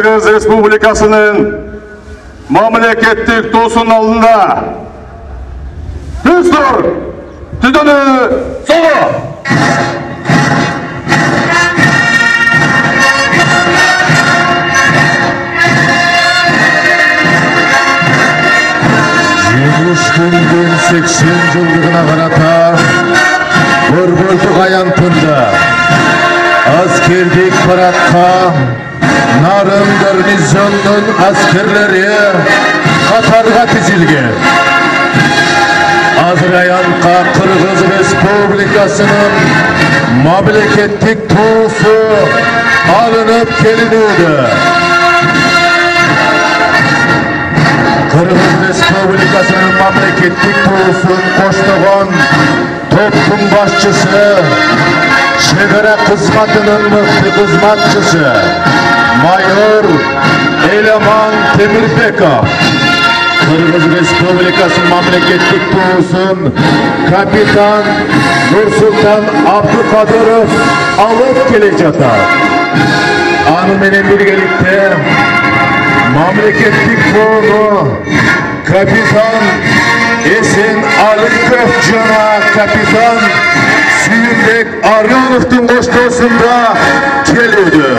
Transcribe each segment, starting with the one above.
Kırgız Respublikasının mamleketlik to'sun aldığında düzdür, tüdünü solu. Yılmışkundun 80 yıldığına karata Börbolduk ayantında askerlik parakka Narın garnizyonunun askerleri Katarga tizilgen. Azrayanka Kırgız Respublikasının mamleketlik tuğusu alınıp geliniydi. Kırgız Respublikasının mamleketlik tuğusun koştuğun toplum başçısı, çevre kızmatının mıhtı kızmatçısı, Mayor Eleman Temirbekov, Kırgız Respublikasının mamleketlik tuğusun Kapitan Nursultan Abdülkadirov alıp gelecektir. Anımenen birgelikte mamleketlik tuğunu Kapitan Esen Ali Köfçana Kapitan Süyündek Aryonov'un koştuğusunda geliyordu.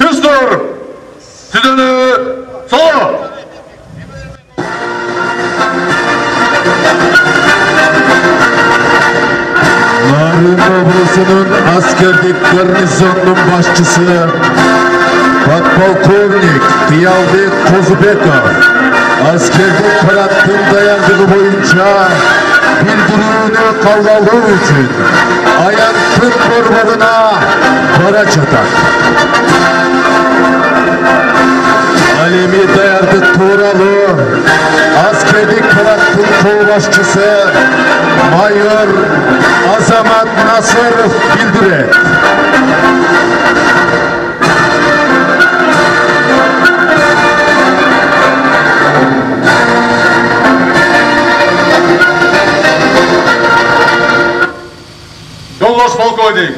Düzdür, tüdünü solu. Narın Obası'nın askerlik garnizonunun başçısı Podpolkovnik Kıyalbek Kozubekov askerlik parattın dayandığı boyunca bildirimini kalladığı için ayantın korvarına para çatar. Alemi dayardı Tuğralı askerlik parattın kovbaşçısı Mayor Azamat Nasırov bildirir. Yoldaş polkovnik,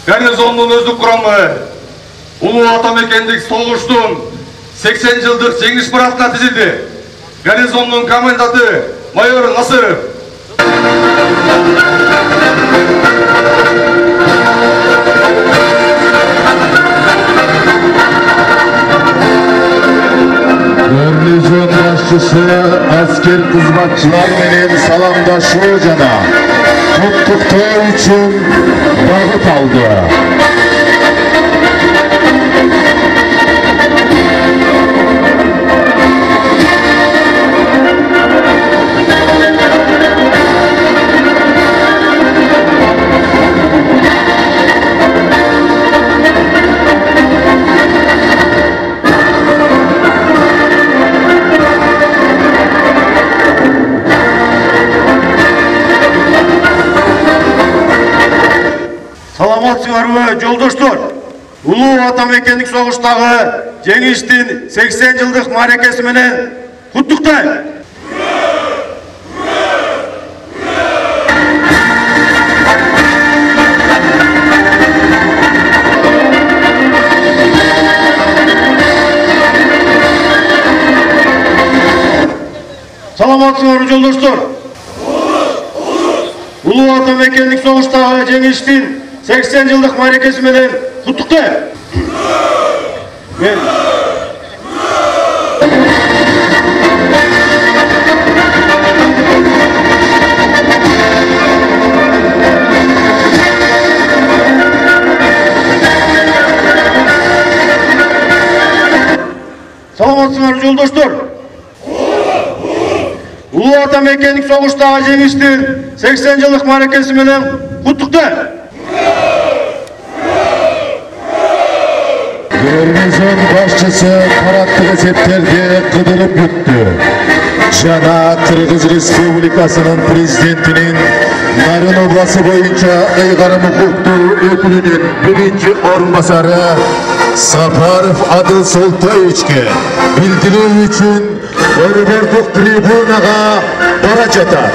garnizonun özlük kuramı, Ulu Atamekendік soğuştun 80 yıldır жеңіс парадына тізілді. Гарнизонның коменданты майор Насыров. Garnizon başçısı asker kızmakçılar menen salamdaşуу jana kutluktağı için bağıt aldı. Salamatçılarımı yoldaşlar, Ulu Atamekendік soğuştағы жеңіштің 80 жылдық мәрекесіменен құттықтайм. Salamatçılarımı yoldaşlar, Ulu Atamekendік soğuştағы жеңіштің 80 yıllık mərəkəsimenen құттықтайм. Salamatçılar yoldaşlar. Ulu Atamekendік soğuştағы жеңіштің 80 yıllık mərəkəsimenen құттықтайм. Garnizon başçısı parattığı setlerde kıdırıp yuttu. Jana Kırgız Respublikasının prezidentinin Nарын oblası boyunca Uygarım Hukuktu Ökülünün birinci orunbasarı Saparov Adil Soltoyevичке bildirүү üçün Örüberduk tribunaga bara jatar.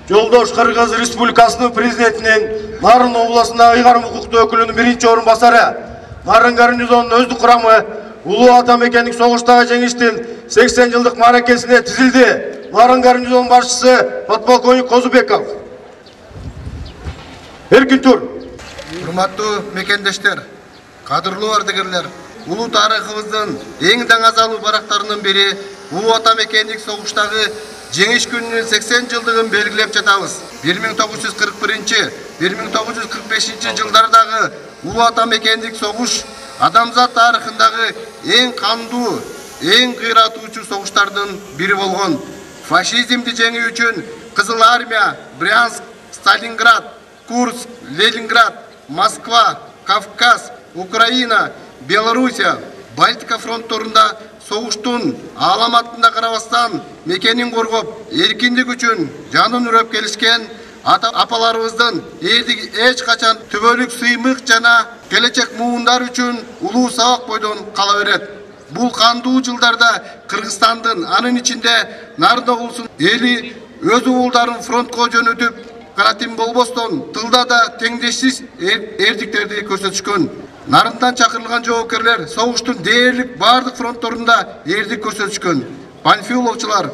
Жолдош Кыргыз Республикасынын президентинин Нарын областындагы Ыйгарым укуктуу өкүлүнүн биринчи орун басары, Нарын гарнизонунун өздүк курамы улуу ата мекендик согуштагы жеңиштин 80 жылдык мааракесине тизилди. Нарын гарнизонунун башчысы подполковник Козубеков. Эркин тур. Урматтуу мекендештер, кадырлуу ардагерлер, улуу тарыхыбыздын эң даңазалуу барактарынын бири улуу ата мекендик согуштагы жеңиш күнүнүн 80 жылдыгын белгилеп жатабыз. 1941-1945 жылдардагы улуу ата мекендик согуш адамзат тарыхындагы эң кандуу, эң кыйратуучу согуштардын бири болгон. Фашизмди жеңүү үчүн Кызыл армия Брянск, Сталинград, Курск, Ленинград, Москва, Кавказ, Украина, Белоруссия, Балтика фронтторунда согуштун аламатына карабастан мекенин коргоп, эркиндик үчүн жанын үрөп келишкен апаларыбыздын эч качан түбөлүк сыймык жана келечек муундар үчүн улуу сабак бойдон кала берет. Бул кандуу жылдарда Кыргызстандын, анын ичинде Нарын облусунун эли өз уулдарын фронтко жөнөтүп, каратим болбостон тылда да теңдешсиз эрдиктерди көрсөтүшкөн. Нарындан чакырылган жоокерлер согуштун дээрлик бардык фронтторунда эрдик көрсөтүшкөн. Панфиловчулар,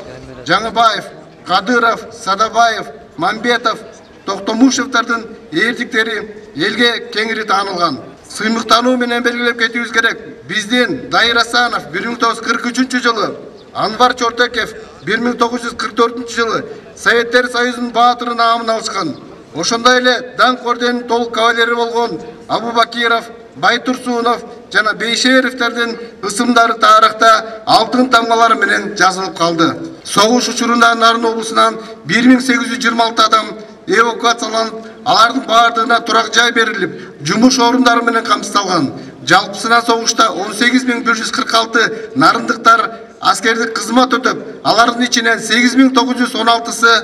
Жаңыбаев, Кадыров, Садабаев, Мамбетов, Токтомушевдардын эрдиктери элге кеңири таанылган. Сыймыктануу менен белгилеп кетүүбүз керек. Биздин Дайыр Асанов 1943 жылы, Анвар Чортеков 1944 жылы Советтер Союзунун баатыры наамын алышкан. Ошондой эле даңк орденинин толук кавалери болгон Абубакиров, Байтурсунов жана Бейшеровдердин ысымдары тарыхта алтын тамгалары менен жазылып калды. Согуш учурунда Нарын облусунан 1826 адам эвакуацияланып, алардын баардыгына турак жай берилип, жумуш орундары менен камсыздалган. Жалпысынан согушта 18146 нарындыктар аскердик кызмат өтөп, алардын ичинен 8916сы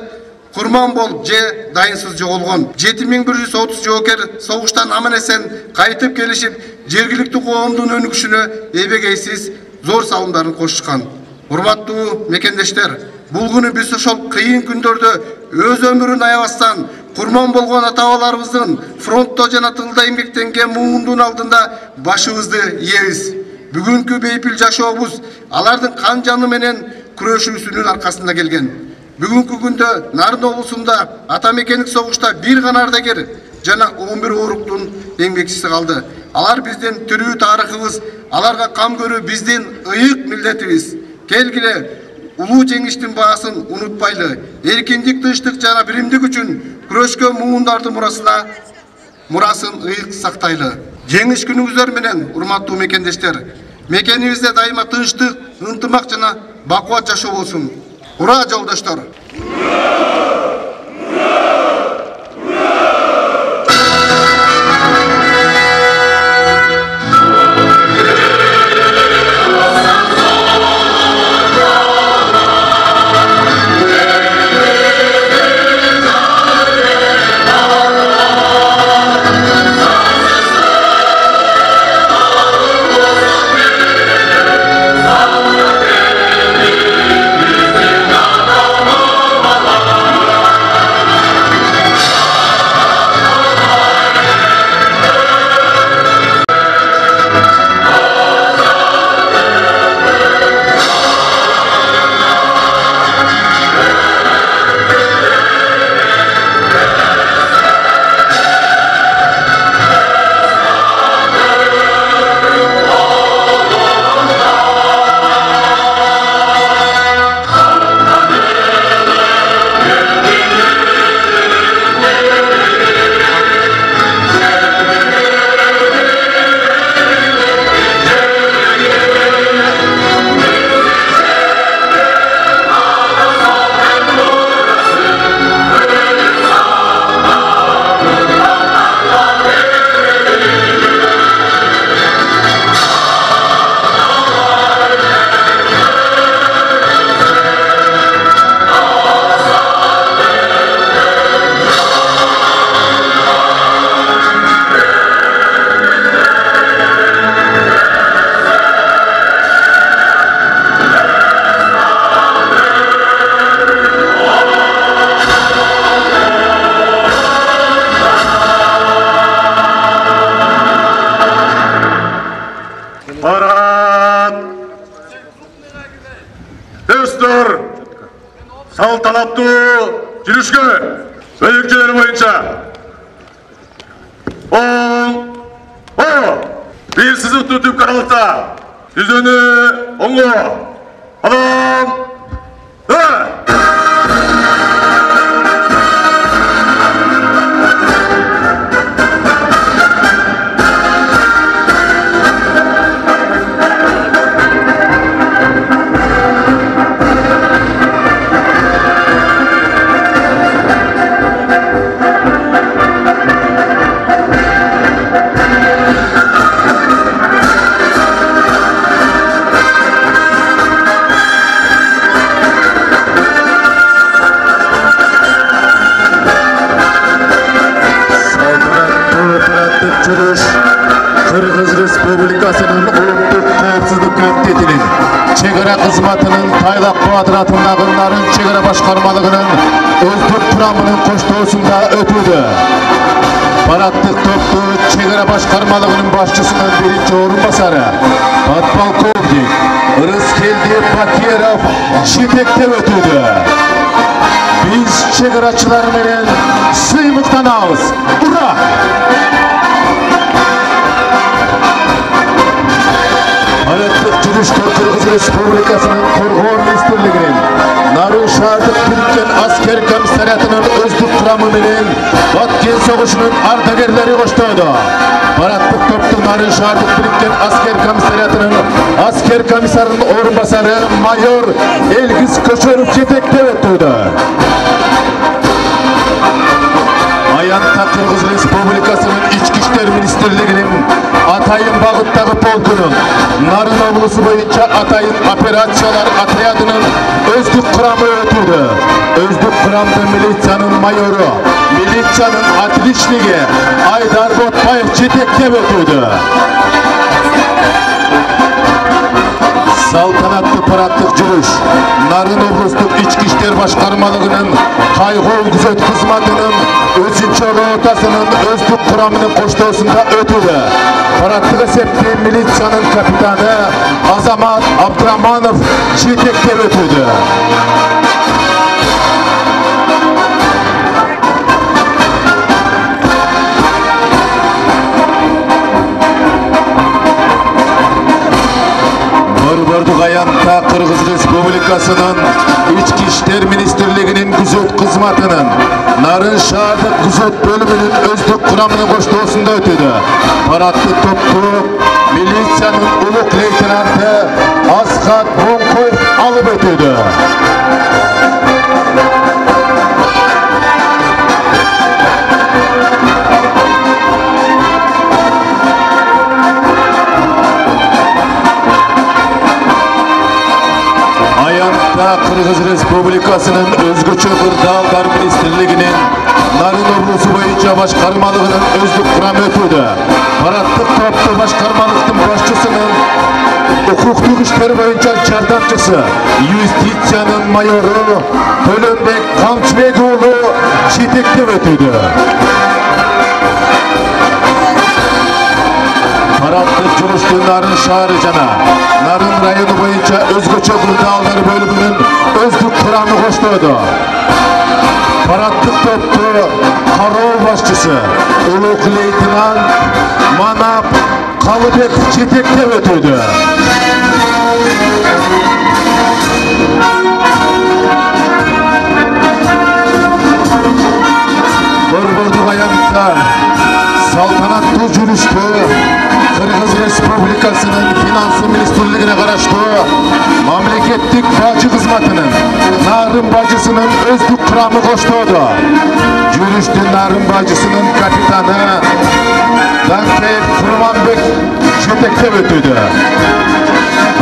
курман болуп же дайынсыз жоголгон. 7130 жоокер согуштан аман-эсен кайтып келишип, жергиликтүү коомдун өнүгүшүнө эбегейсиз зор салымдарын кошушкан. Урматтуу мекендештер, бул күнү биз ошол кыйын күндөрдө өз өмүрүн аябастан курман болгон ата-бабаларыбыздын фронтто жана тылда эмгектенген муундун алдында башыбызды ийебиз. Бүгүнкү бейпил жашообуз алардын кан жаны менен күрөшүүсүнүн аркасында келген. Бүгүнкү күндө Нарын облусунда ата мекендик согушта бир гана ардагер жана 11 оруктун эмгекчиси калды. Алар биздин тирүү тарыхыбыз, аларга кам көрүү биздин ыйык милдетибиз. Келгиле, улуу жеңиштин баасын унутпайлы, эркиндик, тынчтык жана биримдик үчүн күрөшкөн муундардын мурасын ыйык сактайлы. Жеңиш күнүңүздөр менен, урматтуу мекендештер, мекенибизде дайыма тынчтык, ынтымак жана бакубат жашоо болсун. Ура, жолдоштор! талаптуу жүрүшкө өйүкчөлөр боюнча бир сызыктуу түп каралыкта түзөнү оңго адам Республикасының Улуттук Коопсуздук комитетинин чегара кызматынын Тайлак Баатыр атындагы Нарын чегара башкармалыгынын өздүк курамынын коштоосунда өтүүдө. Параттык топту чегара башкармалыгынын башчысынын биринчи орун басары подполковник Рыскелди Бакиров жетектеп өтүүдө. Биз чегарачылар менен сыймыктанабыз. Ура! Параттык жүрүштө Кыргыз Республикасынын Коргоо министрлигинин Нарын шаардык бириккен аскер комиссариатынын өздүк курамы менен Баткен согушунун ардагерлери коштоодо. Параттык топту Нарын шаардык бириккен аскер комиссариатынын аскер комиссарынын орун басары майор Элгиз Көчөрүп жетектеп өтүүдө. Аянтта Кыргыз Республикасынын Ички иштер министрлигинин Атайын багыттагы полкунун Нарын облусу боюнча Атайын операциялар отрядынын өздүк курамы өтүүдө. Өздүк курамды милициянын майору, милициянын отличниги Айдар Ботбаев жетектеп өтүүдө. Салтанаттуу параттык жүрүш Нарын облустук ички иштер башкармалыгынын кайгоо күзөт кызматынын 3-чү ротасынын өздүк курамынын коштоосунда өтүүдө. Параттык эсепти милициянын капитаны Азамат Абдраманов жетектеп өтүүдө. Борбордук аянтта Кыргыз Республикасынын Ички иштер министрлигинин күзөт кызматынын Нарын шаардык күзөт бөлүмүнүн өздүк курамынын коштоосунда өтүүдө. Параттык топту милициянын улук лейтенанты Асхат Бонкоев алып өтүүдө. Кыргыз Республикасынын өзгөчө кырдаалдар министрлигинин Нарын облусу боюнча башкармалыгынын өздүк курамы өтүүдө. Параттык топту башкармалыктын башчысынын укуктук иштер боюнча жардамчысы, юстициянын майору Төлөнбек Камчыбек уулу жетектеп өтүүдө. Параттык жүрүштү Нарын шаары жана Нарын району боюнча өзгөчө кырдаалдар бөлүмүнүн өздүк курамы коштоодо. Параттык топту кароо башчысы улук лейтенант Манап Калыбеков жетектеп өтүүдө. Борбордук аянтта салтанаттуу жүрүштү Кыргыз Республикасынын финансы министрлигине караштуу мамлекеттик бажы кызматынын Нарын бажысынын өздүк курамы коштоодо. Жүрүштү Нарын бажысынын капитаны Данкеев Курманбек жетектеп өтүүдө.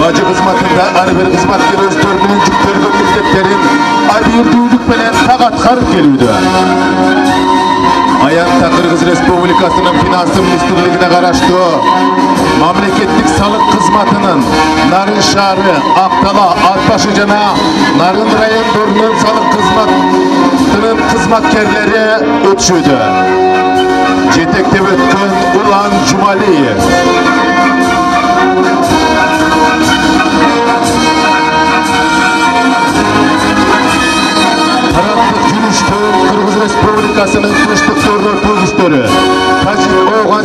Бажы кызматында ар бир кызматкер өздөрүнүн жүктөлгөн милдеттерин абийирдүүлүк менен так аткарып келүүдө. Аянтта Кыргыз Республикасынын финансы министрлигине караштуу мамлекеттик салык кызматынын Нарын шаары, Актала, Атбашы жана Нарын райондорунун салык кызматынын кызматкерлери өтүшүүдө. Жетектеп өткөн Улан Жумалиев.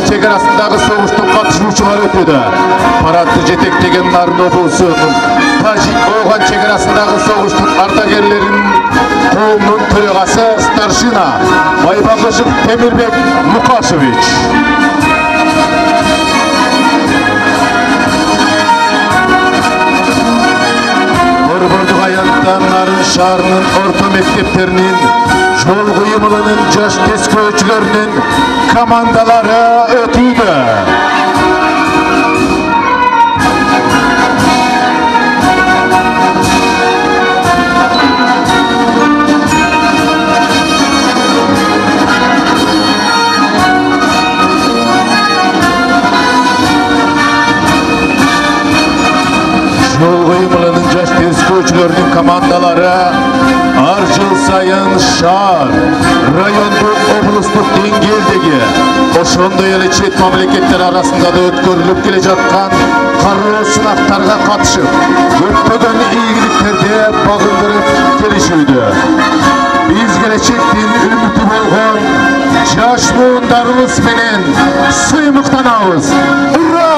çekerasındagı soğuştun katışıcılar ötüdü. Paratı jetektegen Nарын облусунун Tajik Oğan çekerasındagı soğuştun ardagerlerin koğumunun төрағасы старшина Байбагышев Темирбек Лукашевич. Борбордук аянттан Нарын шаарынын орто мектептеринин жол кыймылынын жаш тескөөчүлөрүнүн командалары өтүүдө. Жол кыймылынын жаш тескөөчүлөрүнүн командалары ар жыл сайын шаар, райондук, облустук деңгээлдеги, ошондой эле чет мамлекеттер арасында да өткөрүлүп келе жаткан кароо сынактарга катышып, көптөгөн ийгиликтерди багындырып келишүүдө. Биз келечектин үмүтү болгон жаш буундарыбыз менен сыймыктанабыз. Ура!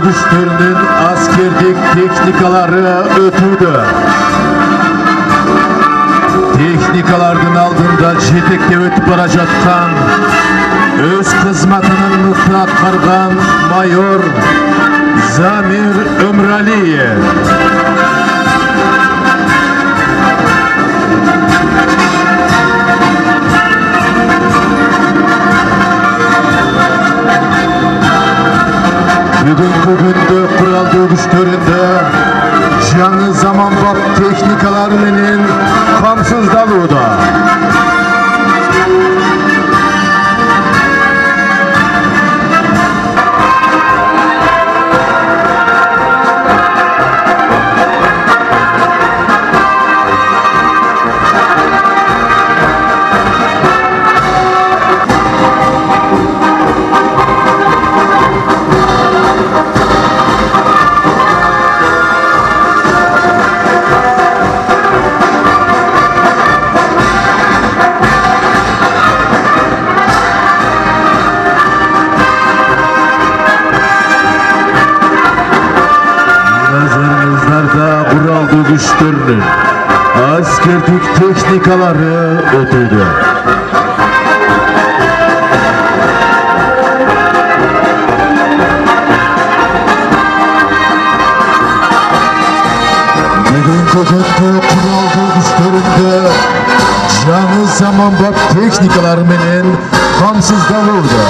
Güçlerinin askerlik teknikaları ötüdü. Teknikalardan aldığında jetekte ötüp baracatkan, öz kızmatının mıhtı atkargan mayor Zamir Ömraliyev. Бүгүнкү күндө куралдуу күчтөрүндө жаңы заманбап техникалар менен камсыздалууда. Kuraldı güçlerinin askerlik teknikaları ötüdü. Бүгүнкү күндө kuraldı güçlerinde жаңы заманбап техникалар менен камсыздалууда.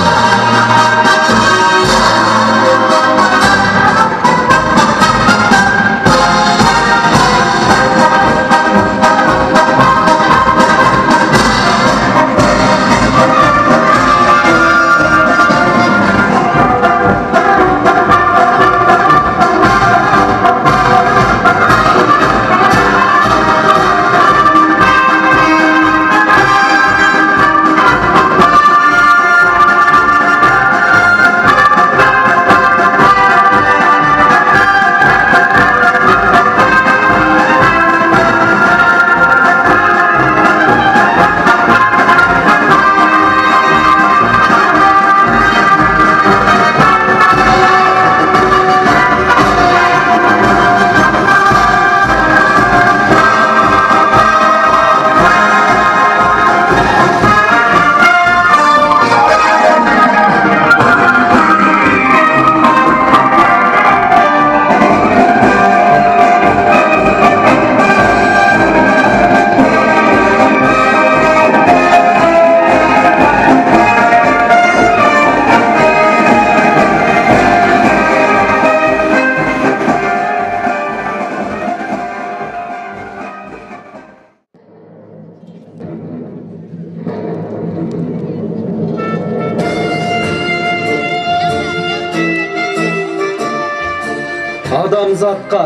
Адамзатқа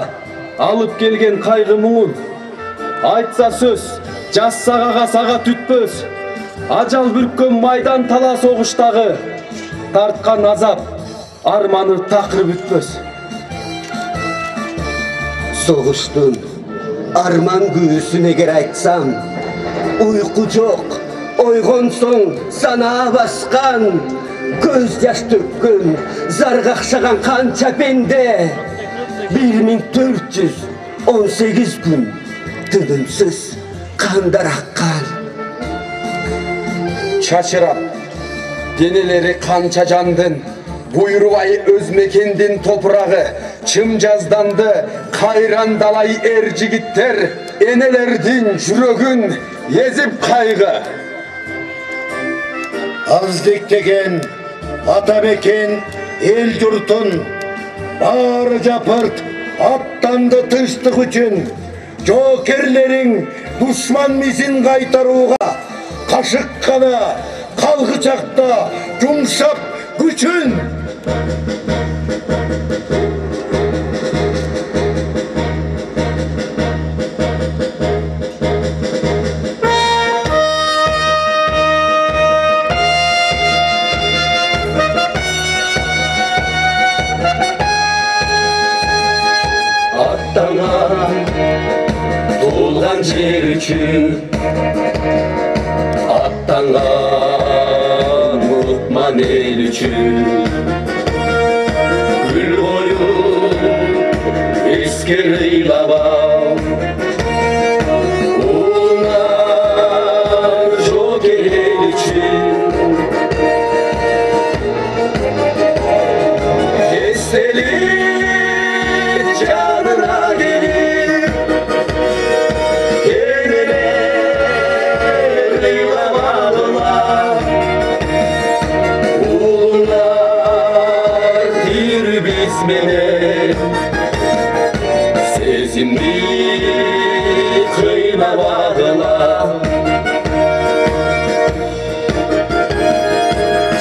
алып келген кайгы мұңын, айтса сөз, жазсаға саға түтпөс. Ажал бүрккөн майдан тала соғыштағы, тартқан азап, арманы тақыр бүтпөс. Soğuştun, arman güğüsün eğer aytsam, uyku yok, oygonson sana baskan, göz yaş tökkün, zargakşagan kança bende, 1418 gün, tınımsız, kandar akkan. Çaçırap, deneleri kança jandın, Buyrubay özmekendin toprağı, çımcazdandı, kayran dalay erjigitler, enelerdin жүрөгүн ezip kaygı. Azdık degen, Atabeken, el yurtun, bağrı japırt, attandı tınçlık üçün, jokerlerin düşman mizin kaytaruğa, kaşık kana, kalkıçakta, yumşak güçün. Attana doğulgan jer üçün, attangan mutman el üçün, gül koyup esker ыйлабам, uğruna joker el üçün, estelik canına gelip, eneler ыйлamadılar, uğurlar dir biz menen, sezimli kıynamadılar.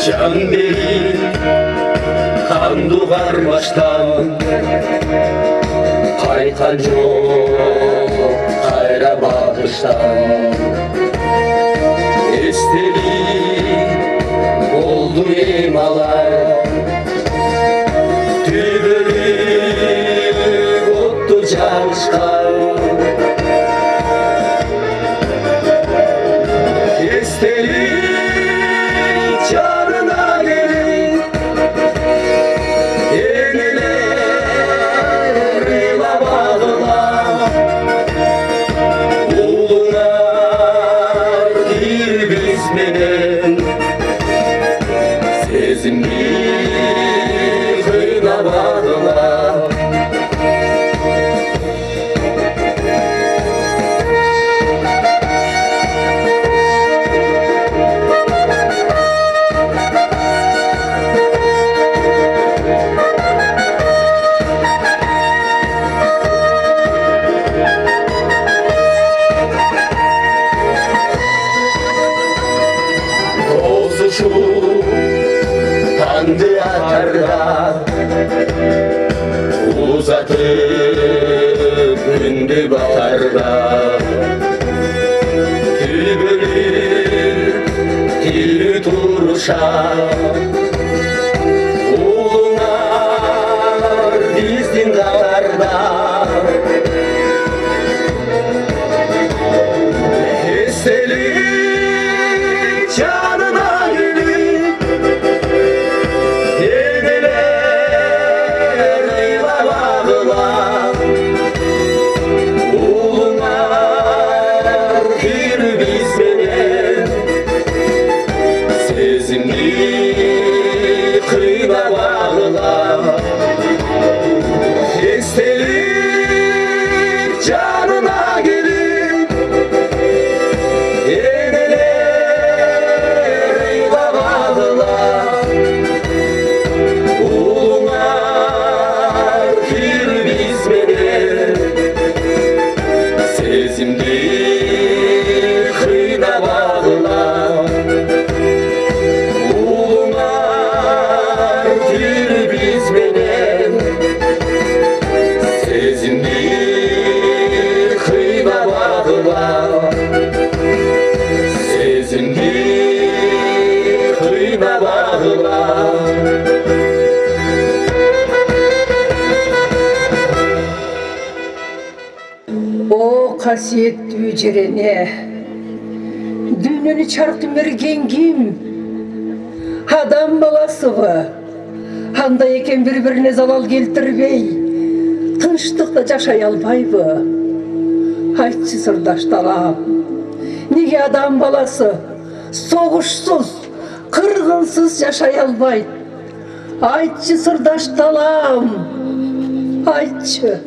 Can berip, kan doğar baştan, kaytan yok kayra bakıştan. Estelik oldu emalar, tübülük ottu çalışkan. Estelik canına gelin, eneler ыйлamadılar, uğurlar dir biz menen, sezimli kıynamadılar. Bozuşu kandı atarda, uzatıp gündü batarda. Tübülür dili turuşar, uğurlar dizdin katarda. Estelik canına gelip, eneler ыйлamadılar, uğurlar dir biz menen, sezimli О қасиетті жерене, дүниені чарқын берген ким? Адам баласы ба? Андай екен бір-біріне залал келтірбей, тыныштықта жашай албайбы? Айтшы сырдаштарым, неге адам баласы соғышсыз, қырғынсыз жашай албайды? Айтшы сырдаштарым, айтшы.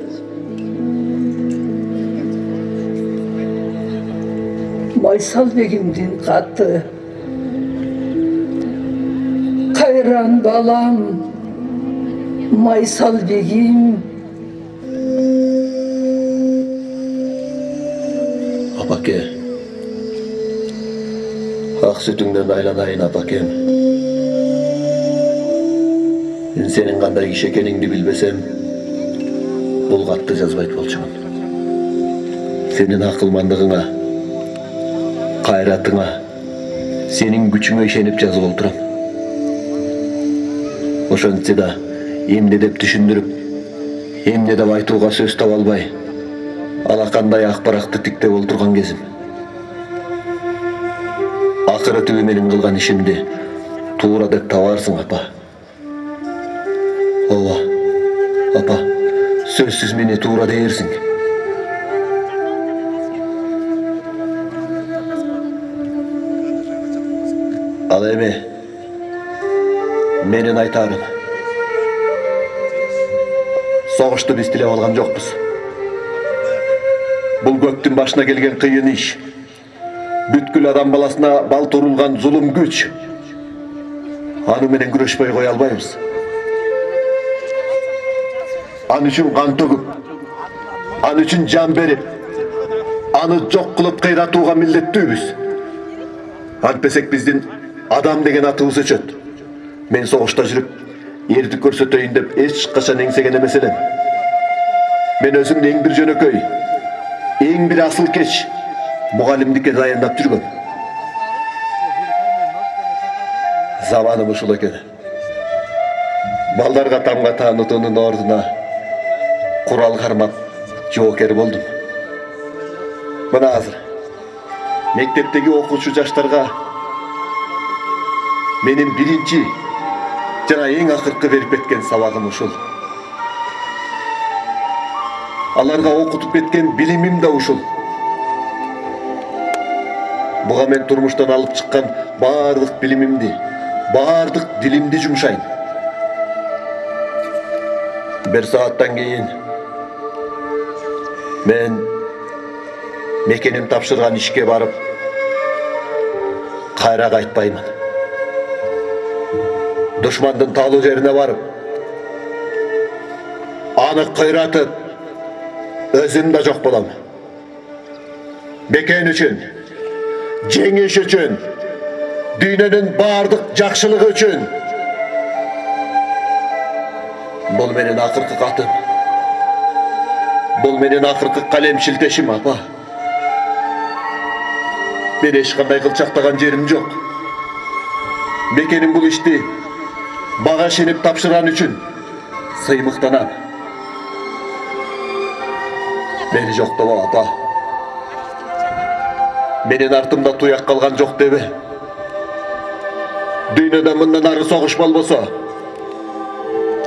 Майсал бегимдин хаты. Кайран балам, Майсал бегим. Апаке, ақ сүтіңден айланайын апакем. Мен сенің қандай киши екеніңді білбесем, бұл хатты жазбайт болчумун. Сенің ақылмандығыңа, қайратыңа, сенің күчүңө ишенип жазып отурам. Ошентсе да эмне деп түшүндүрүп, эмне деп айтууга сөз таба албай, алакандай акпаратты тиктеп олтурган кезим. Акыры түбү менин кылган ишимди туура деп табарсың, апа. Ооба, апа, сөзсүз мени туура дээрсиң. Ал эми менин айтарым, согушту биз тилеп алган жокпуз. Бул көктүн башына келген кыйын иш, бүткүл адам баласына бал турулган зулум күч. Аны менен күрөшпөй кое албайбыз. Аны үчүн кан төгүп, аны үчүн жан берип, аны жок кылып кыйратууга милдеттүүбүз. Антпесек биздин адам деген атыбыз өчөт. Мен согушта жүрүп, эрдик көрсөтөйүн деп эч качан эңсеген эмес элем. Мен өзүмдү эң бир жөнөкөй, эң бир асыл кеч мугалимдикке дайындап жүргөм. Заманым ушул экен. Балдарга тамга таанытуунун ордуна курал кармап жоокер болдум. Мына азыр мектептеги окуучу жаштарга менин биринчи жана эң акыркы берип кеткен сабагым ушул. Аларга окутуп кеткен билимим да ушул. Буга мен турмуштан алып чыккан баардык билимимди, баардык дилимди жумшайм. Бир сааттан кийин мен мекеним тапшырган ишке барып, кайра кайтпаймын. Душмандын талуу жерине барып, аны кыйратып, өзүм да жок болом. Мекен үчүн, жеңиш үчүн, дүйнөнүн баардык жакшылыгы үчүн. Бул менин акыркы катым. Бул менин акыркы калем шилтешим, апа. Мен эч кандай кылчактаган жерим жок. Мекеним бул ишти бага ишенип тапшырган үчүн сыймыктанам. Мени жоктоба, апа. Менин артымда туяк калган жок дебе. Дүйнөдө мындан ары согуш болбосо,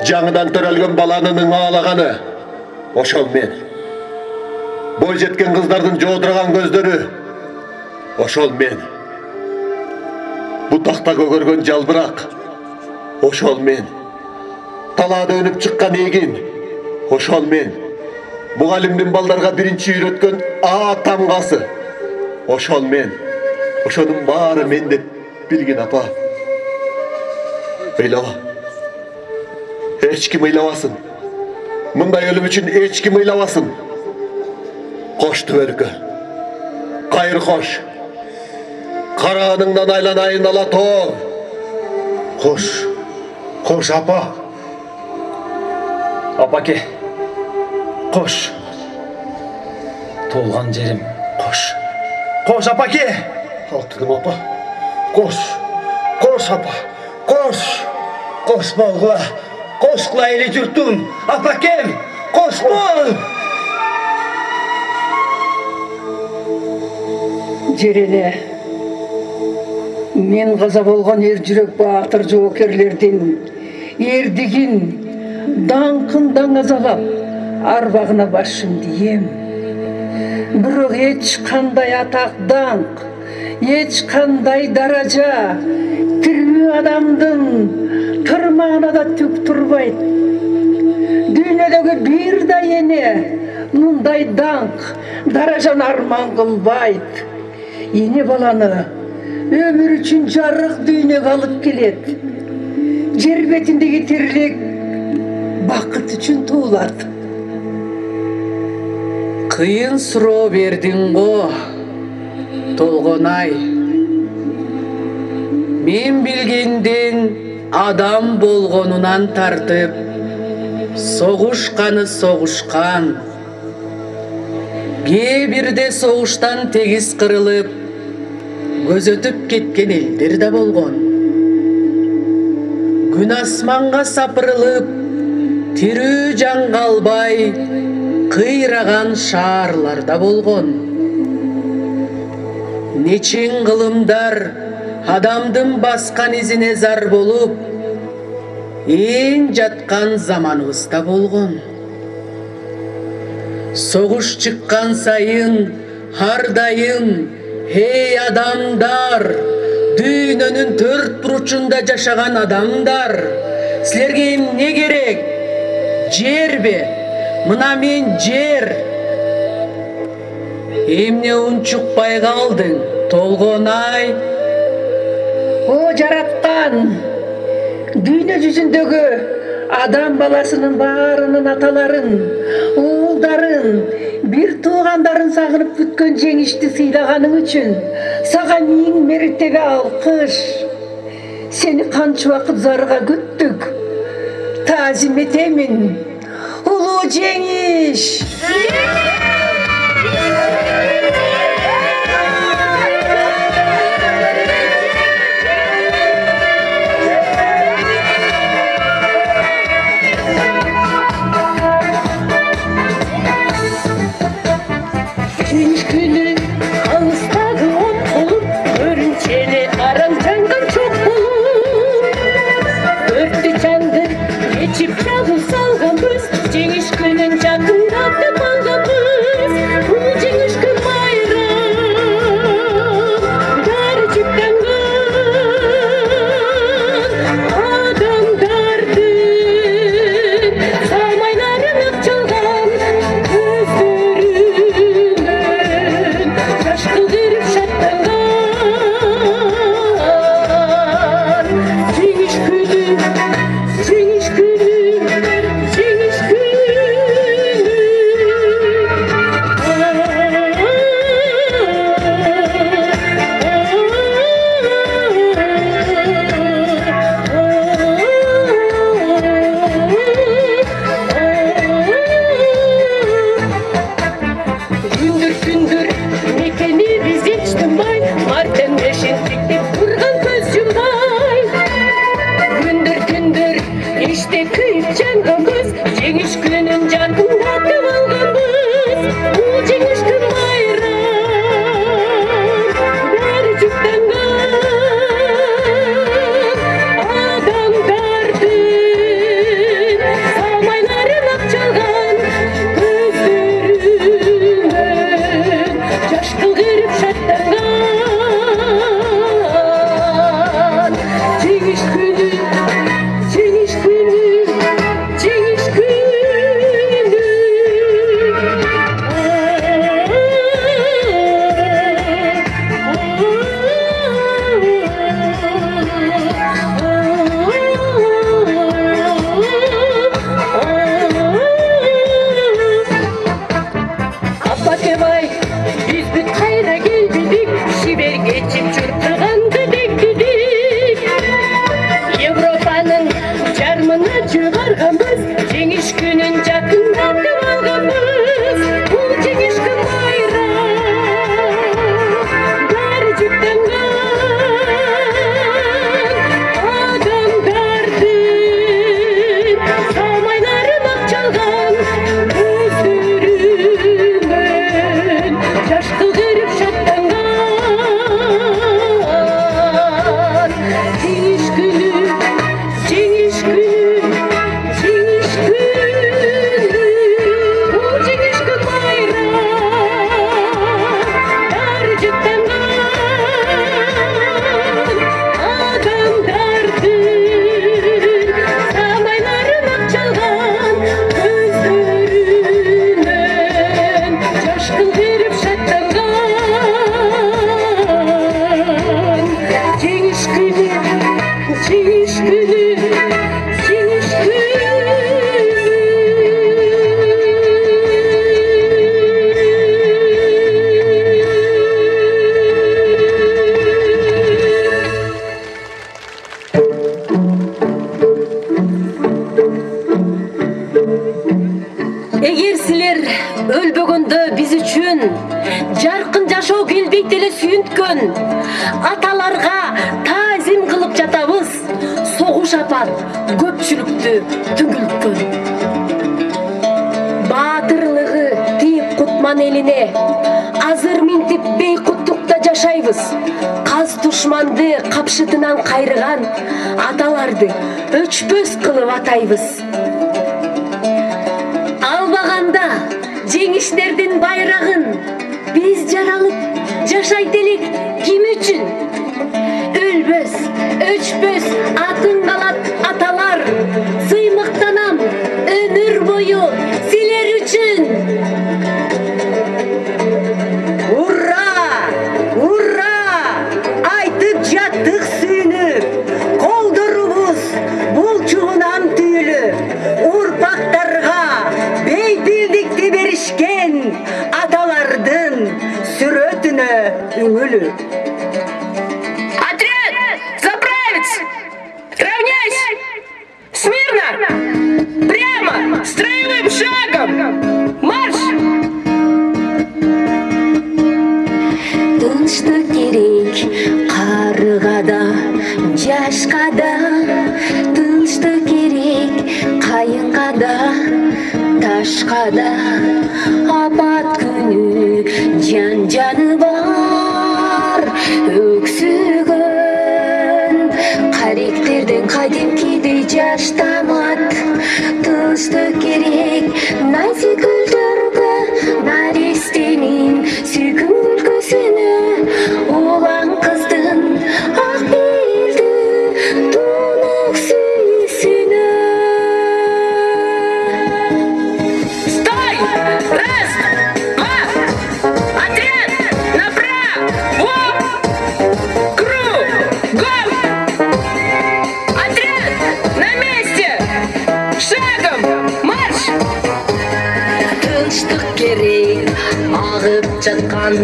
жаңыдан төрөлгөн баланын ыңаалаганы ошол мен. Бой жеткен кыздардын жоодурган көздөрү ошол мен. Бутакта көгөргөн жалбырак ошол мен. Талаада өнүп чыккан эгин ошол мен. Мугалимдин балдарга биринчи үйрөткөн тамгасы ошол мен. Ошонун баары мен деп билгин, апа. Ыйлаба. Эч ким ыйлабасын. Мындай өлүм үчүн эч ким ыйлабасын. Кош түбөлүккө. Кайыр кош. Карааныңдан айланайын ала тоо. Кош. Кош, апа. Апаке. Кош. Толган жерим кош. Кош, апаке. Алтыным, апа. Кош. Кош, апа. Кош. Koşma eli jurtum. Apakem, koşma. Жереле, мен қаза болған ер жүрек батыр жоокерлердин ердигин даңқын даңазалап арбағына башым дием. Бирок эч кандай атак даңқ, эч кандай даража тирүү адамдын тырмагына да түк турбайт. Дүйнөдөгү бир да эне мындай даңқ, даражаны арман кылбайт. Ене баланы өмір үшін жарық дүйнөгө алып келет. Жер бетиндеги тирлик бакыт үчүн туулат. Кыйын суроо бердиң го, Толгонай. Мен билгенден адам болгонунан тартып, согушканы согушкан. Кээ бирде согуштан тегиз кырылып, көзөтүп кеткен элдер да болгон. Күн асманга сапырылып, тирүү жан калбай, кыйраган шаарлар да болгон. Нечин кылымдар адамдын баскан изине зар болуп, эң жаткан заманыбыз да болгон. Согуш чыккан сайын, ар дайым, эй адамдар, дүйнөнүн төрт бурчунда жашаган адамдар, силерге эмне керек? Жербе? Мына мен жер. Эмне унчукпай калдың, Толгонай? О жараткан, дүйнө жүзүндөгү адам баласынын баарынын аталарын, уулдарын, бир туугандарын сагынып күткөн жеңишти сыйлаганың үчүн сага миң меретеге алкыш. Сени канча убакыт зарга күттүк. Таазим этемин. Улуу жеңиш. Жеңиш күнүн жакындатып алганбыз. Бул жеңиш күн майрам, баары жүктөнгөн адамдардын самайларын акчалган көздөрүнөн жаш кылдырып шаттанган. Жеңиш күнү, жеңиш күнү, жеңиш күнү. Күндүр мекени биз эч тынбай, мартын бешин тиктеп турган көз жумбай. Күндүр иште күйүп жанганбыз, жеңиш күнүн жакындатып алганбыз. Бул жеңиш күн майрам, баары жүктөнгөн адамдардын самайларын акчалган көздөрүнөн жаш кылдырып шаттанган. Жеңиш күнү, жеңиш күнү, жеңиш күнү. Апакебай, биз бүт кайра келбедик, шибер кечип чуркаганда бекидик. Европанын жармына жыгарганбыз, жеңиш күнүн жакындатып алганбыз. Бул жеңиш күн майрам, баары жүктөнгөн адамдардын жеңиш күнү, бул жеңиш күн байрам, баары жыттанган адамдардын самайларын ак чалган көздөрүнөн жаш кыл берип шаттанган жеңиш күнү, жеңиш күнү, жеңиш күнү. Эгер силер өлбөгөндө биз үчүн жаркын жашоо келбейт эле сүйүнткөн аталарга таазим кылып жатабыз. Согуш апат көпчүлүктү түңүлткөн. Баатырлыгы Тийип Кутман элине азыр минтип бейкуттукта жашайбыз. Каз душманды капшытынан кайрыган аталарды өчпөс кылып атайбыз. Албаганда жеңиштердин байрагын биз жаралып жашайт элек ким үчүн? Өлбөс, өчпөс атын калат аталар. Сыймыктанам өмүр бою силер үчүн. Ура! Ура! Айтып жаттык сүйүнүп, колдорубуз булчугунан түйүлүп, урпактарга бейпилдикти беришкен аталардын сүрөтүнө үңүлүп. Отряд! Заправиться! Равняйсь! Смирно! Прямо! Строевым шагом! Марш! Тынчтык керек карыга да, жашка да, тынчтык керек кайынга да, ташка да. Апат күнү жан-жаны бар өксүгөн каректерден кадимкидей жаштамат. Тынчтык керек назик гүлдөргө, наристенин сүйкүн күлкүсүнө, улан кыздын ак белди тунук сүйүүсүнө. Стой! Раз! Два! Отряд! Направо! Кругом! Отряд! На месте! Шагом! Марш! Тынчтык керек агып жаткан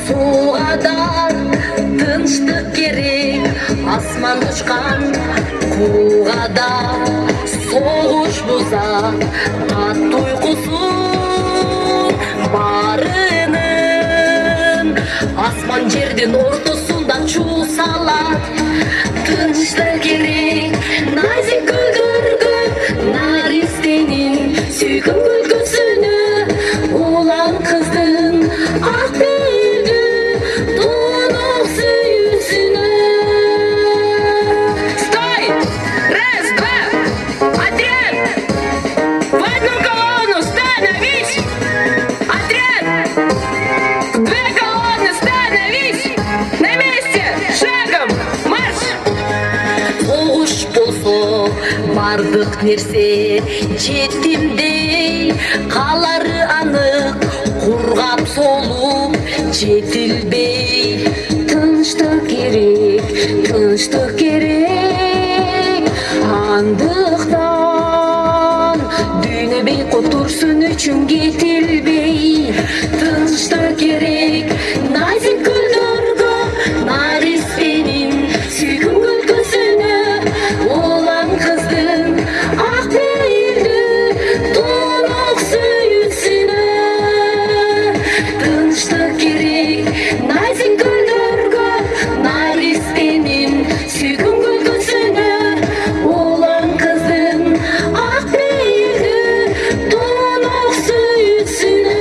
сууга да, тынчтык керек асман учкан кууга да. Согуш буза ат уйкусун баарынын, асман жердин ортосунда чуу салат. Тынчтык керек назик гүлдөргө, наристенин сүйкүн күлкүсүнө, улан кыздын ак белди тунук сүйүүсүнө. Стой! Раз, два! Отряд! В одну колонну становись! Отряд! Две колонны становись! На месте! Шагом! Марш! Согуш болсо бардык нерсе жетимдей, калары анык кургап солуп жетилбей. Тынчтык керек, тынчтык керек, андыктан дүйнө бейкут турсун үчүн кетилбей. Тынчтык керек назик гүлдөргө, наристенин сүйкүн күлкүсүнө, улан кыздын ак белди тунук сүйүүсүнө. Тынчтык керек назик гүлдөргө, наристенин сүйкүн күлкүсүнө, улан кыздын ак белди тунук сүйүүсүнө.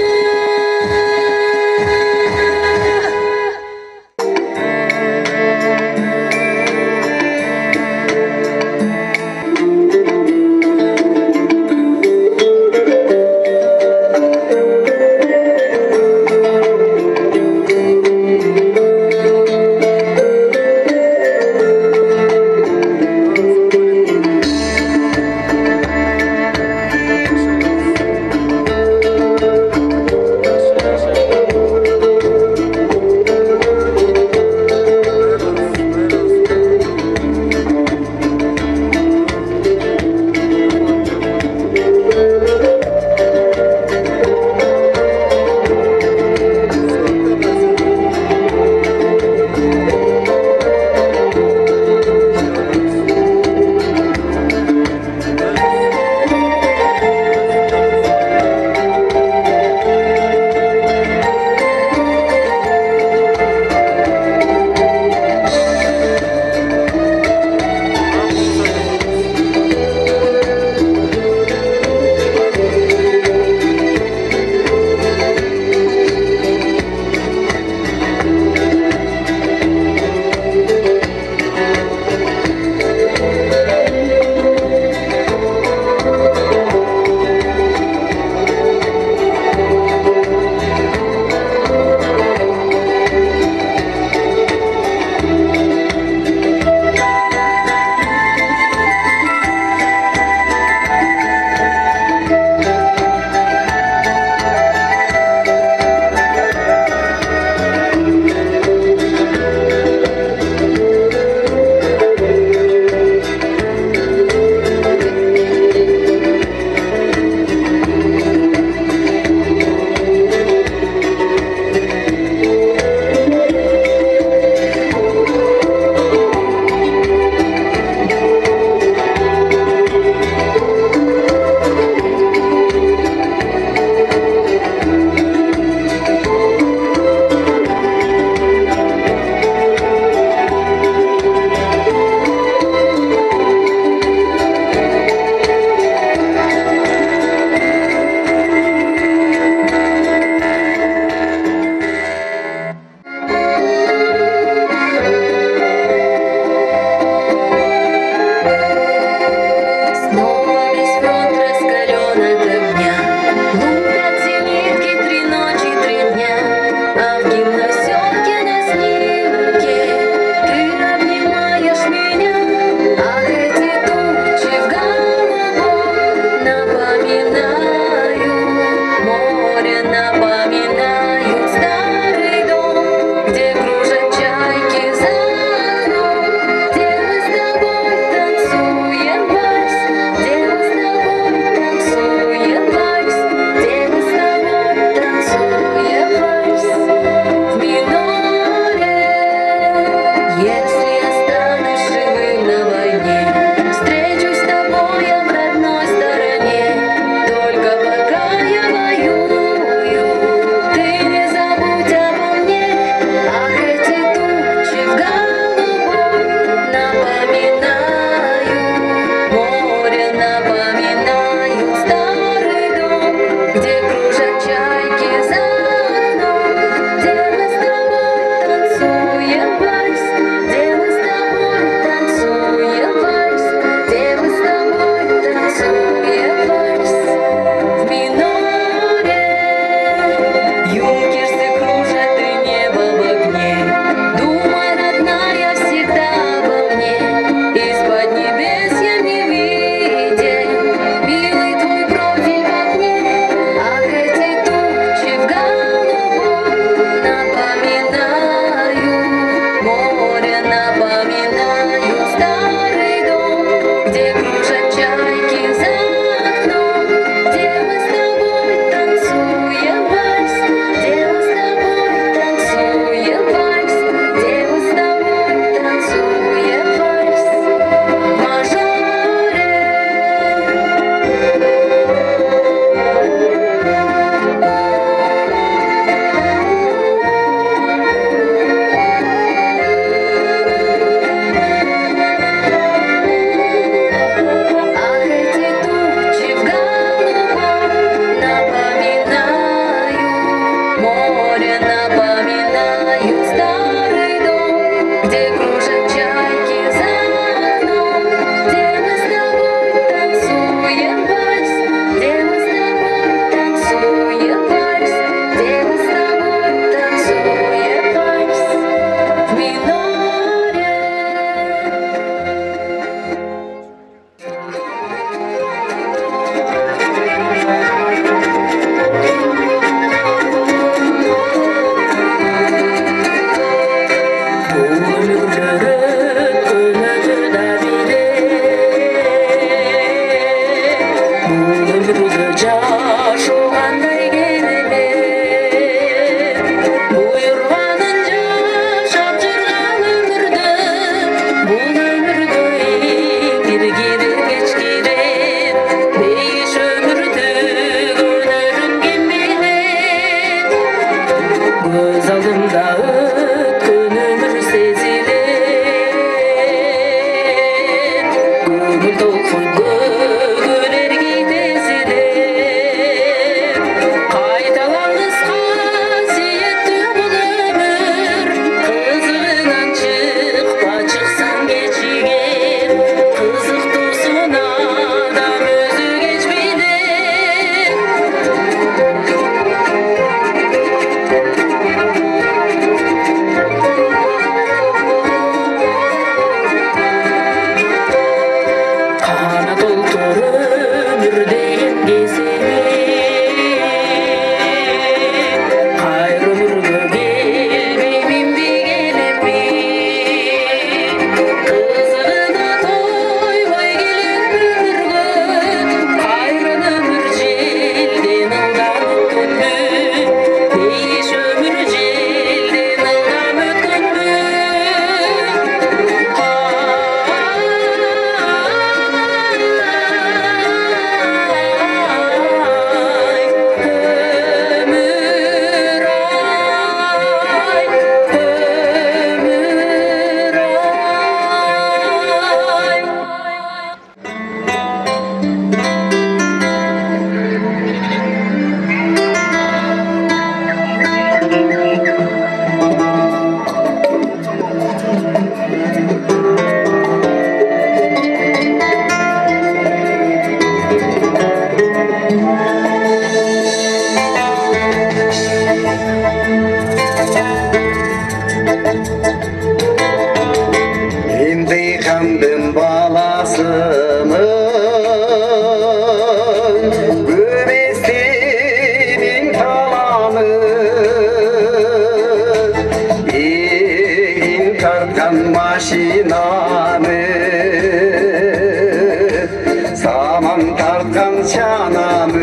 Saman tartkan çanamı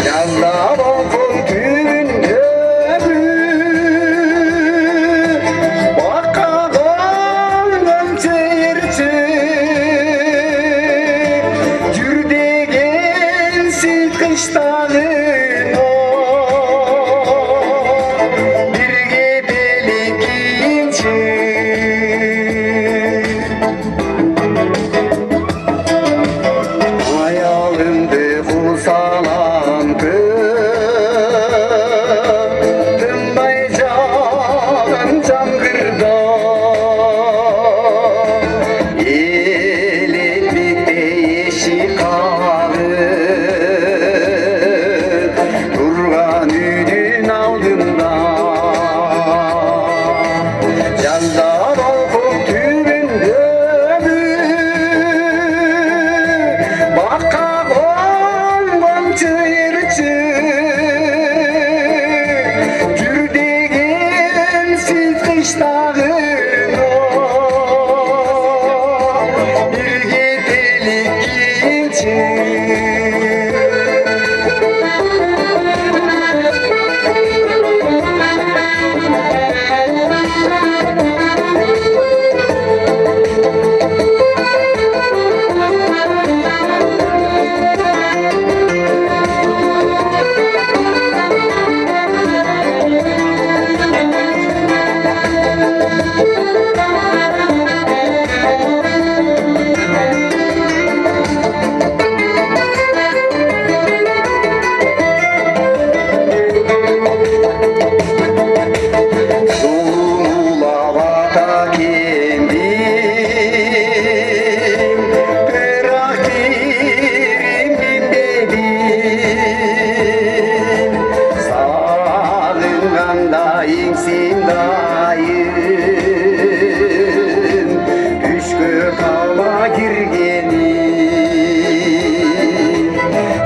Yazda balkon tüyünde Baka kaldım çeyirçi Yürde gelsin kıştanın Bir gebelik Hayalimde kusalandı Tınbay canım cangırda Elitlikte yeşil kahve Durgan üdün aldığında Yazda balkon tübünde Baka olmam çayırçı Cürde gelsiz kıştağın Bir gedelik giyince Sululava kendim Bırak dirimin dedim Sağlığında insin dayım Düşkü kalma girgenim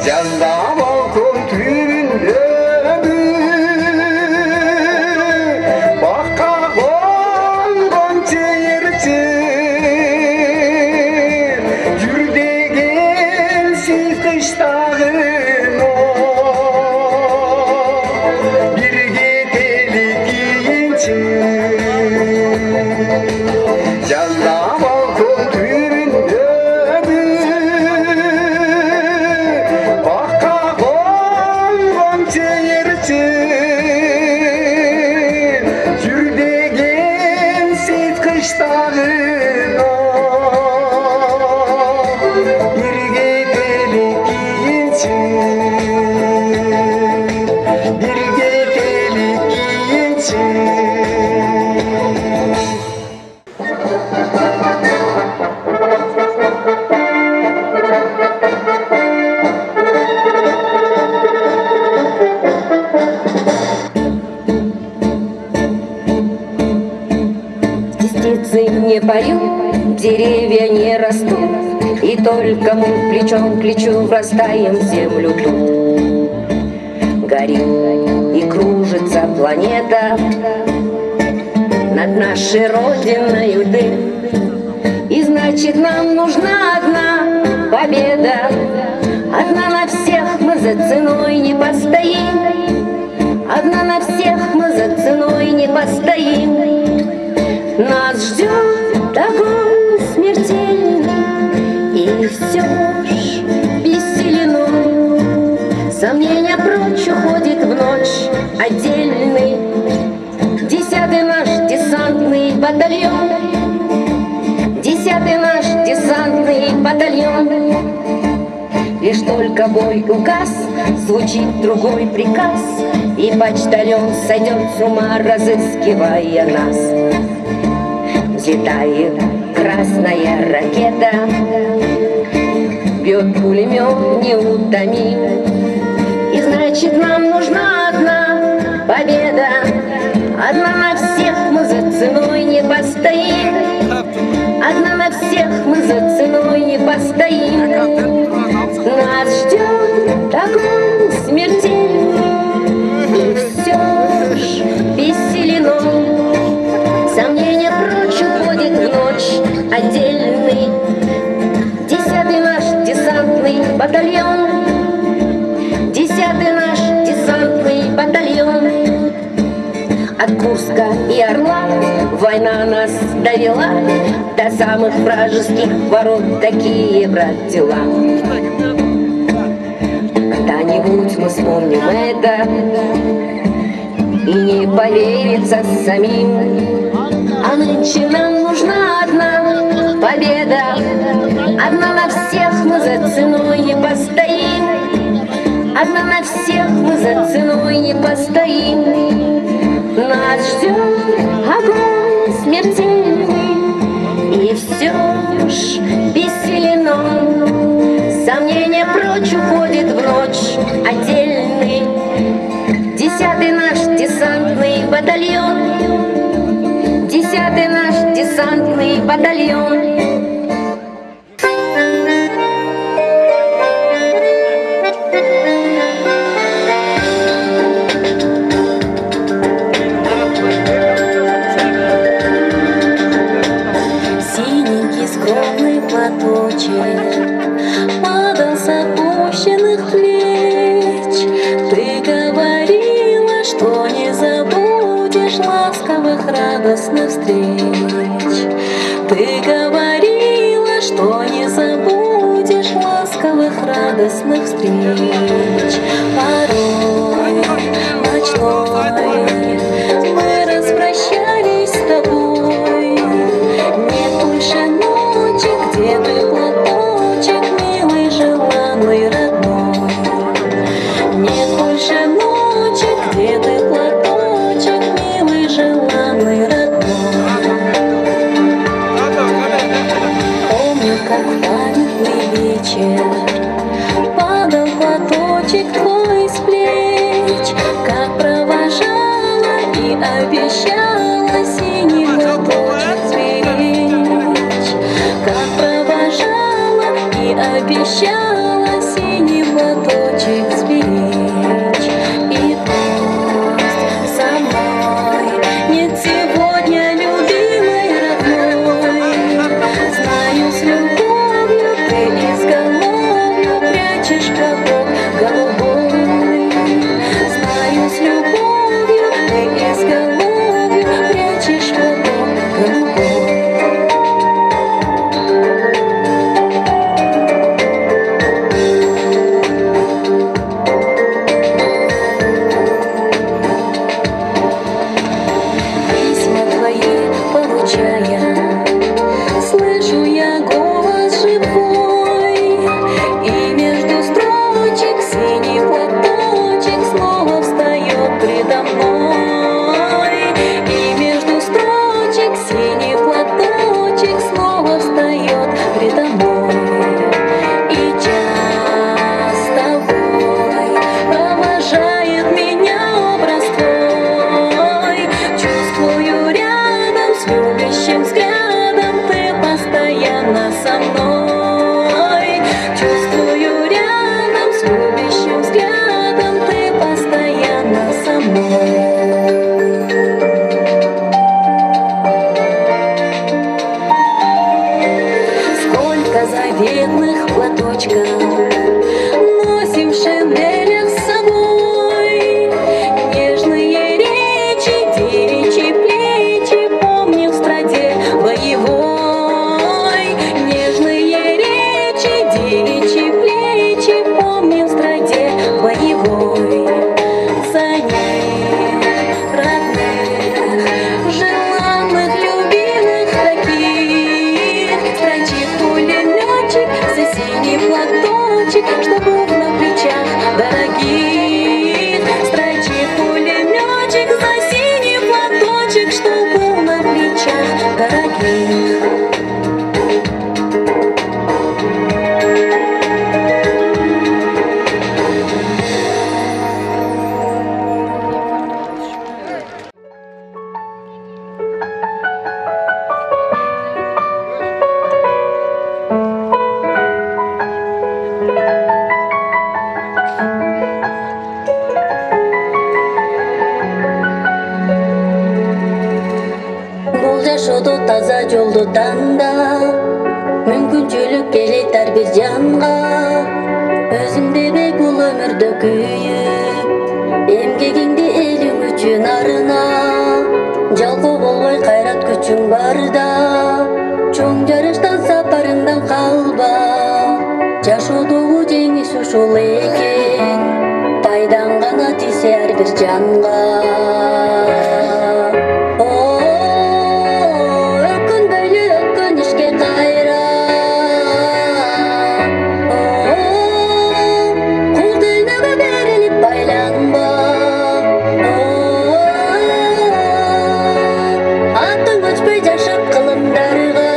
Yazda balkon tübünde Baka olmam çeyirçi Yürde gelsin kıştağın Bir gedelik giyince Yazda balkon tübünde Baka olmam çeyirçi Yürde gelsiz kıştağın Bir gedelik giyince Bir gedelik giyince Птицы не поют, деревья не растут, И только мы плечом к плечу врастаем в землю тут. Горит и кружится планета Над нашей родиной дым. И значит нам нужна одна победа, Одна на всех мы за ценой не постоим, Одна на всех мы за ценой не постоим. Нас ждет огонь смертельный, И все ж бессилено. Сомнения прочь уходит в ночь отдельный 10-й наш десантный батальон, 10-й наш десантный батальон. Лишь только бой указ, звучит другой приказ, И почтальон сойдет с ума, разыскивая нас. Взлетает красная ракета, бьет пулемет неутомим. И значит нам нужна одна победа, Одна на всех мы за ценой не постоим, Одна на всех мы за ценой не постоим. Нас ждет огонь смертельный, И все ж бессилено. Сомнения прочь уходит в ночь отдельный войска и орла. Война нас довела до самых вражеских ворот. Такие, брат, дела. Когда-нибудь мы вспомним это и не поверится самим. А нынче нам нужна одна победа. Одна на всех мы за ценой не постоим. Одна на всех мы за ценой не постоим. Нас ждет огонь смертельный, и все ж бессилен он. Сомнения прочь уходит в ночь отдельный. 10-й наш десантный батальон. 10-й наш десантный батальон. Синенький скромный платочек падал с опущенных плеч. Ты говорила, что не забудешь ласковых радостных встреч. Ты говорила, что не забудешь ласковых радостных встреч. Порой ночной мы распрощались с тобой. Нет больше ночи, где ты платочек, милый, желанный, родной. Нет больше ночи, где ты платочек, милый, желанный, родной. Помню, как в памятный вечер падал платочек твой с плеч, как провожала и обещала синий платочек сберечь. Как провожала и обещала синий платочек сберечь. И пусть со мной нет сегодня любимой родной. Знаю, с любовью ты изголовью прячешь платок голубой. Знаю, с любовью ты изголовью прячешь платок голубой. Письма твои получая, слышу я голос живой, и между строчек синий платочек снова встает предо мной. И между строчек синий платочек снова встает предо мной. И час с тобой провожает меня образ твой. Чувствую рядом с любящим взглядом ты постоянно со мной. Чувствую рядом с любящим взглядом ты постоянно со мной. Сколько заветных платочков носим в шинелях с собой. Нежные речи, девичьи плечи помним в страде боевой. Нежные речи, девичьи плечи помним в страде боевой. За них родных, желанных, любимых таких строчит пулеметчик за синий платочек, что был на плечах дорогих. Строчит пулеметчик за синий платочек, что был на плечах дорогих. Бул жашоодо таза жолду танда, мүмкүнчүлүк келет ар бир жанга. Өзүң дебей бул өмүрдө күйүп, эмгегиңди элиң үчүн арына. күчүң барда, чоң жарыштан сапарыңдан калба. Жашоодогу жеңиш ушул экен, пайдаң гана тийсе ар бир жанга. Өкүнбөйлү өкүнүшкө кайра, кул дүйнөгө берилип байланба. Атың өчпөй жашап кылымдарга,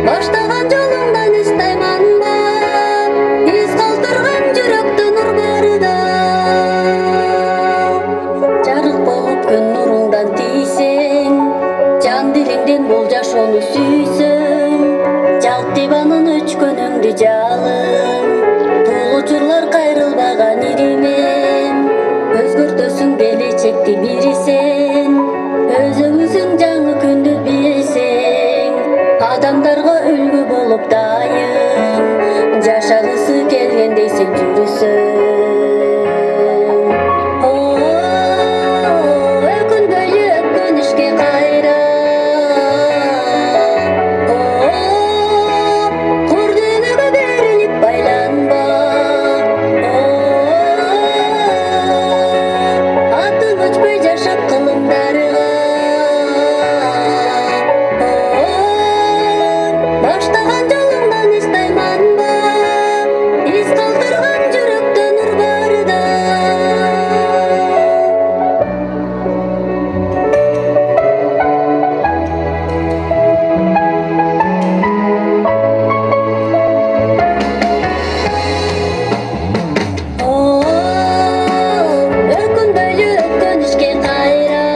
баштаган жолуңдан из тайманба, из калтырган жүрөктө нур барда. Жарык болуп күн нуруңдан тийсең, жан дилиңден бул жашоону сүйсөң, жалт диванын өчкөнүңдү жалын, бул учурлар кайрылбаган иримен, өзгөртөсүң келечекти бири сен, өзүңүзүң жаңы күндү билсең, адамдарга үлгү болуп дайым, жашагысы келгендей сен жүрүсөң. Өкүнбөйлү өкүнүшкө кайра, кур дүйнөгө берилип байланба. Атың өчпөй жашап кылымдарга, баштаган жолуңдан из тайманба, из калтырган жүрөктө нур барда. Өкүнбөйлү өкүнүшкө кайра,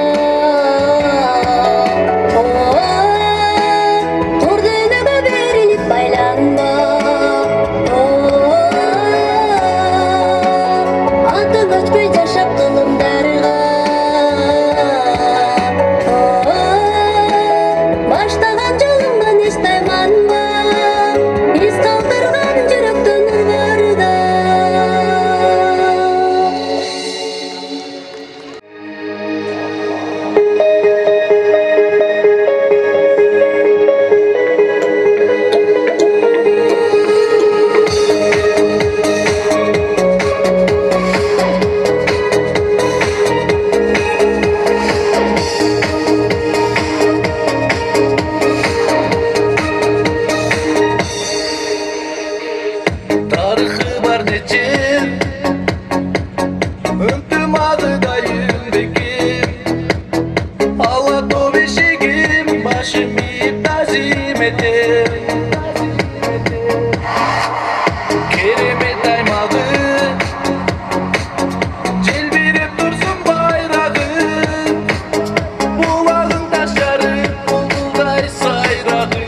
кур дүйнөгө берилип байланба. Атың өчпөй жашап кылымдарга, баштаган жолуңдан из тайманба, из калтырган жүрөктө нур барда. Тарыхы бар нече, өктүм ағыдайым бекем, ала топ ешегим, башым ийип тазим этем. Керемет аймагы, желбиреп турсун байрагы, булагың ташарып, булбулдай сайрагы.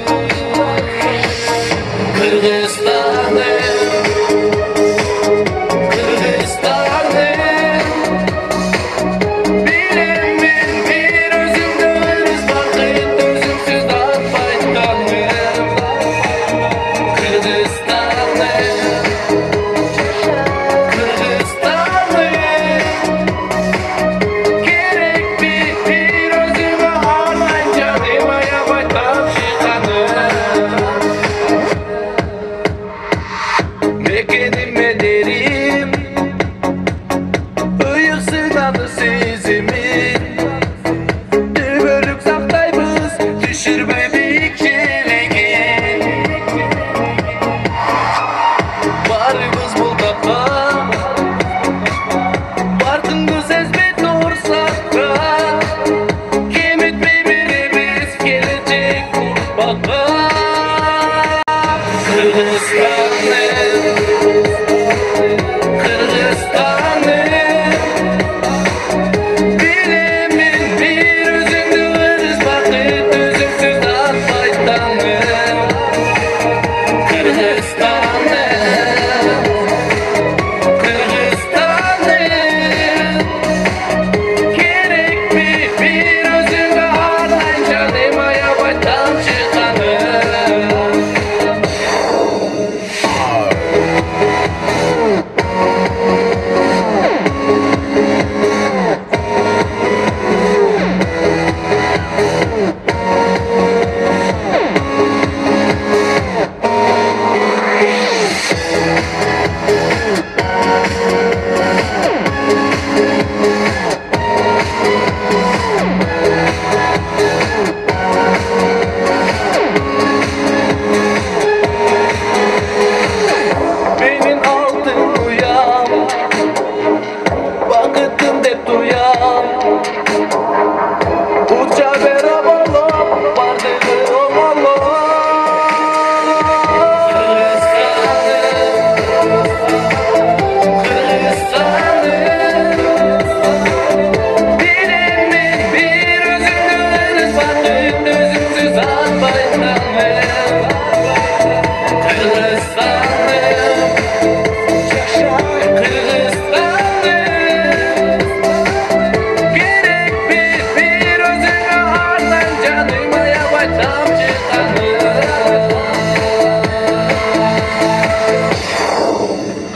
Bilem ben bir özümde öz bakıp özümsüz atmaytanım.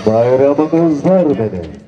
Bayramınız var benim.